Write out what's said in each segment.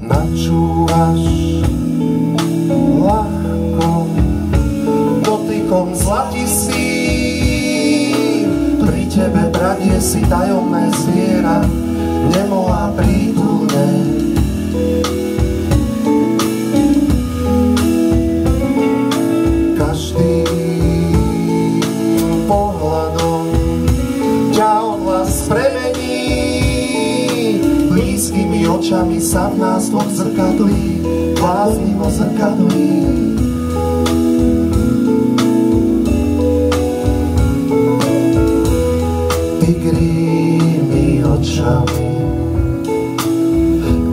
načúvaš ľahko dotykom zlatistým. Pri tebe, bratie, si tajomné zviera, nemo a prítulné. Každým pohľadom ťa odhlas premení, blízkymi očami sa v nás dvoch zrkadlí, bláznivo zrkadlí. Tigrými očami,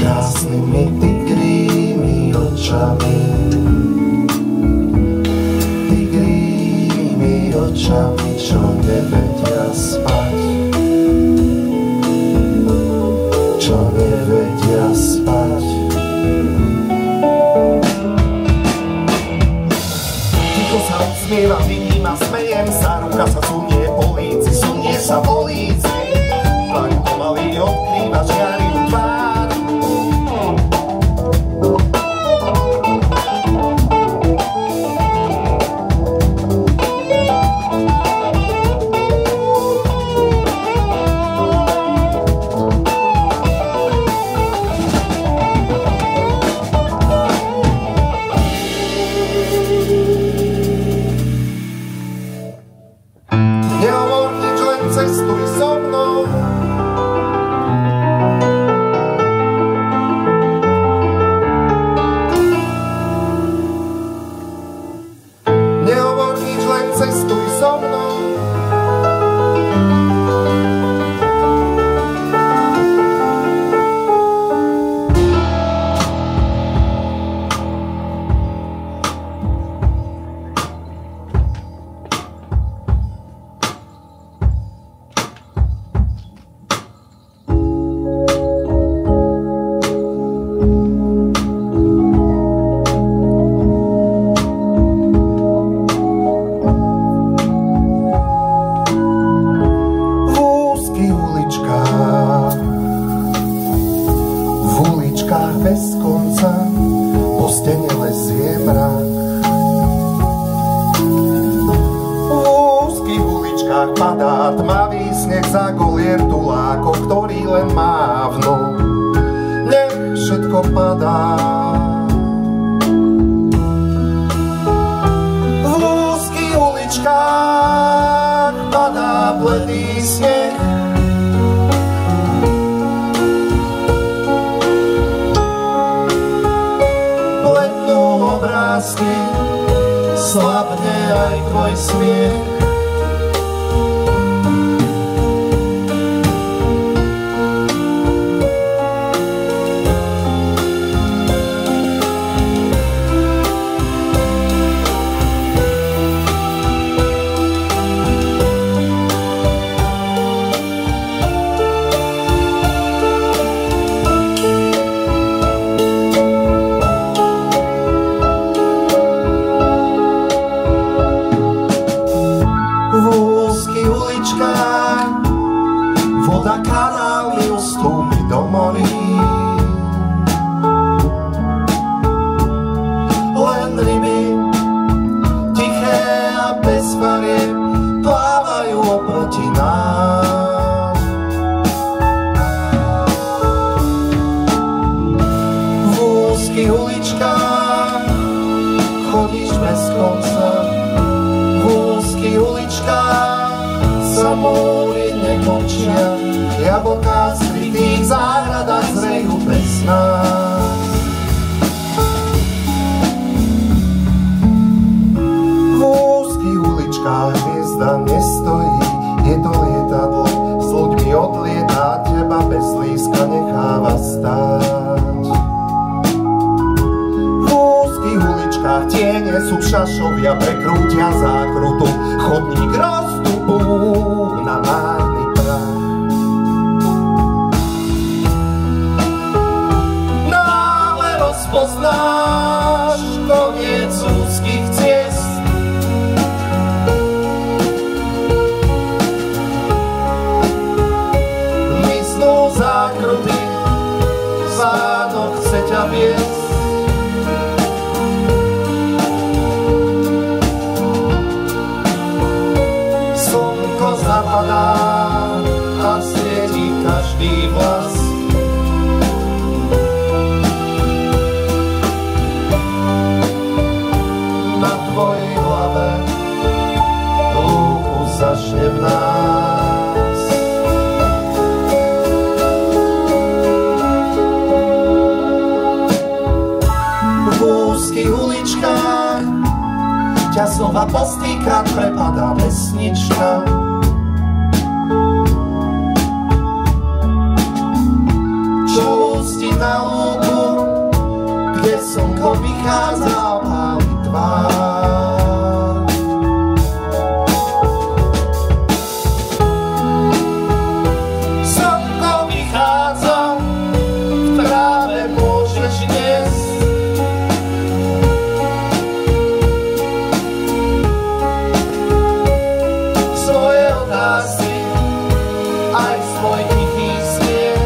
krásnymi tigrými očami, tigrými očami, čo nevedia spať, čo nevedia spať. Ticho sa usmieva, vidím a smejem sa, ruka sa sunie po líci, sunie sa po líci, tváň pomaly odkrýva žiarivú tvár. Nehovor nič, len cestuj so mnou. Nehovor nič, len cestuj so mnou. V uličkách bez konca po stene lezie mrak. V úzkých uličkách padá tmavý sneh za golier tulákov, ktorý len mávnu. Nech všetko padá. V úzkých uličkách padá bledý sneh. Slabne aj tvoj smiech. Voda kanály ustúpi do morí. Len ryby, tiché a bez farieb, plávajú oproti nám. V úzkých uličkách chodíš bez konca. V úzkých uličkách sa múry nekončia, jablká v skrytých záhradách zrejú bez nás. V úzkých uličkách hviezda nestojí, je to lietadlo, s ľuďmi odlietá, teba bez lístka necháva stáť. V úzkých uličkách tiene sú šašovia, prekrútia zákrutu, chodník rozstupú na márny prach. Náhle rozpoznáš koniec úzkých ciest. Miznú zákruty, zádok chce ťa ťa viesť. Slnko zapadá a svieti každý vlas. Na tvojej hlave lúku zašne v nás. V úzkých uličkách ťa znova postýkrát prepadá pesnička. Čo ústi na lúku, kde slnko vychádza a páli tvár. Slnko vychádza, v tráve môžeš niesť. Svoje otázky, aj svoj tichý smiech.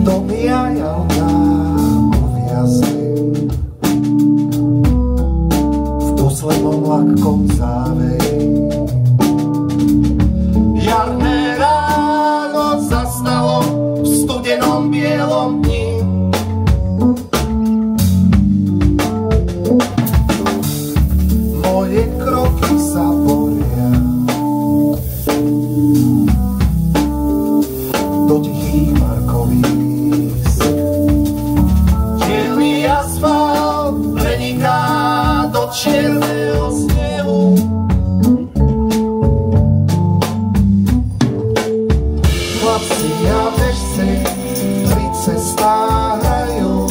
Domy a jautá uviazli v poslednom ľahkom záveji. Jarné ráno zastalo v studenom bielom dni. Moje kroky sa boria do tichých parkovísk. Bielý asfalt preniká do čierneho snehu. Chlapci a bežci pri cestách hrajú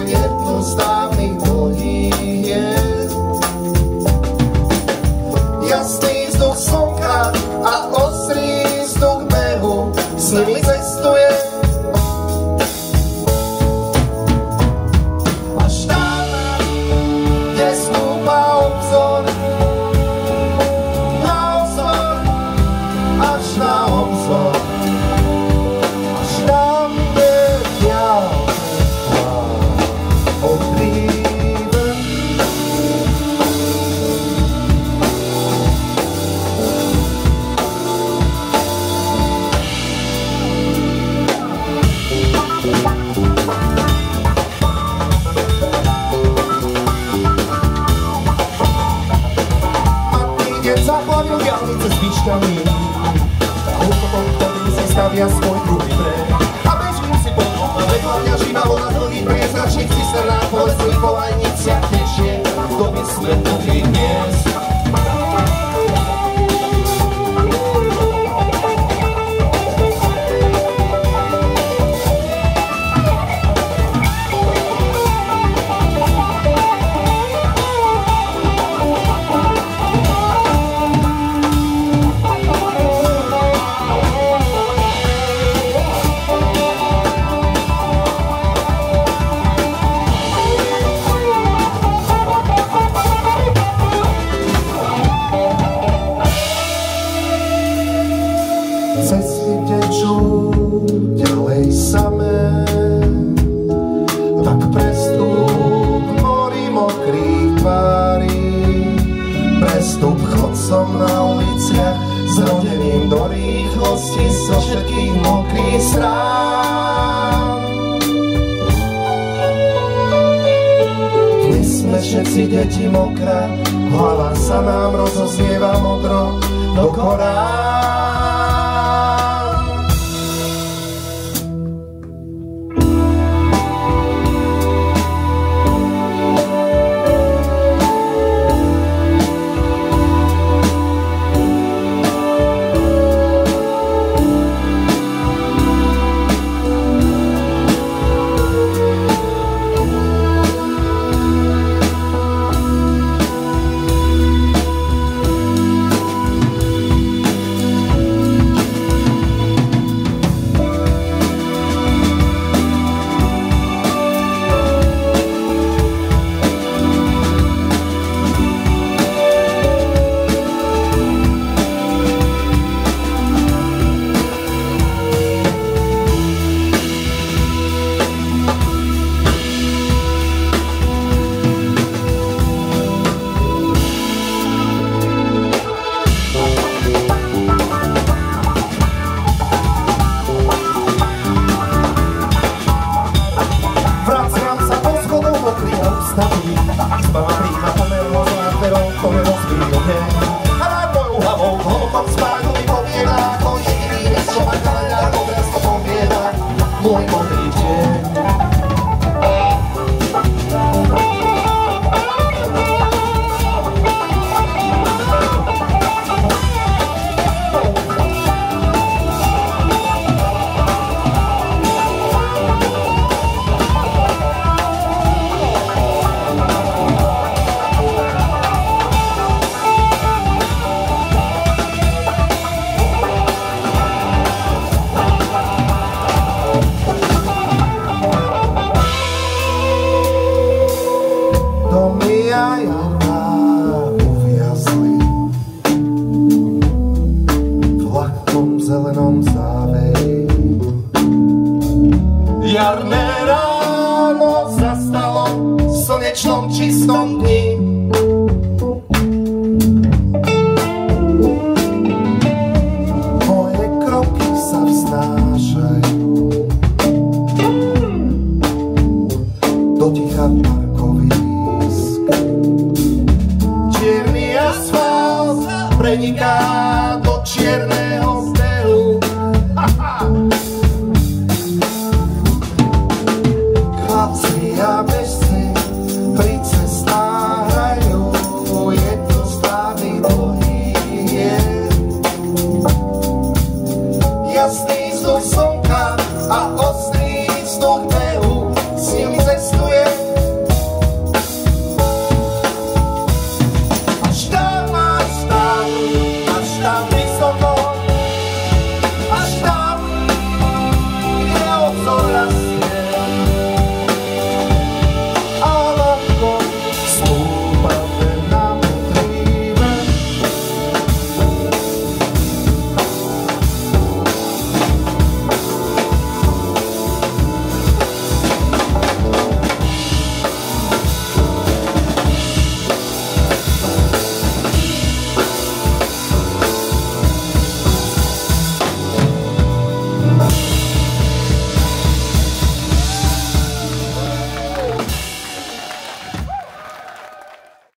jednu z dávnych vojín. Jasný vzduch slnka a ostrý vzduch behu s nimi cestuje. Až tam, kde stúpa obzor, na obzor, až na obzor. Až tam, kde diaľ odrýva. Zaplavil diaľnice s výškami, útokom, ktorým si stavia svoj druhý breh. A bežím si po tom, a vedľa mňa žíva voda dlhý prieznačník cisterná, bolestný polajniciach tečie do vysvetnutých miest. Cesty tečú ďalej samé, tak prestup mori mokrých tvári. Prestup chodcom na uliciach, zrodeným do rýchlosti zo všetkých mokrých strán. Dnes sme všetci deti mokré, hlava sa nám rozoznieva modro do korán. druhý oheň.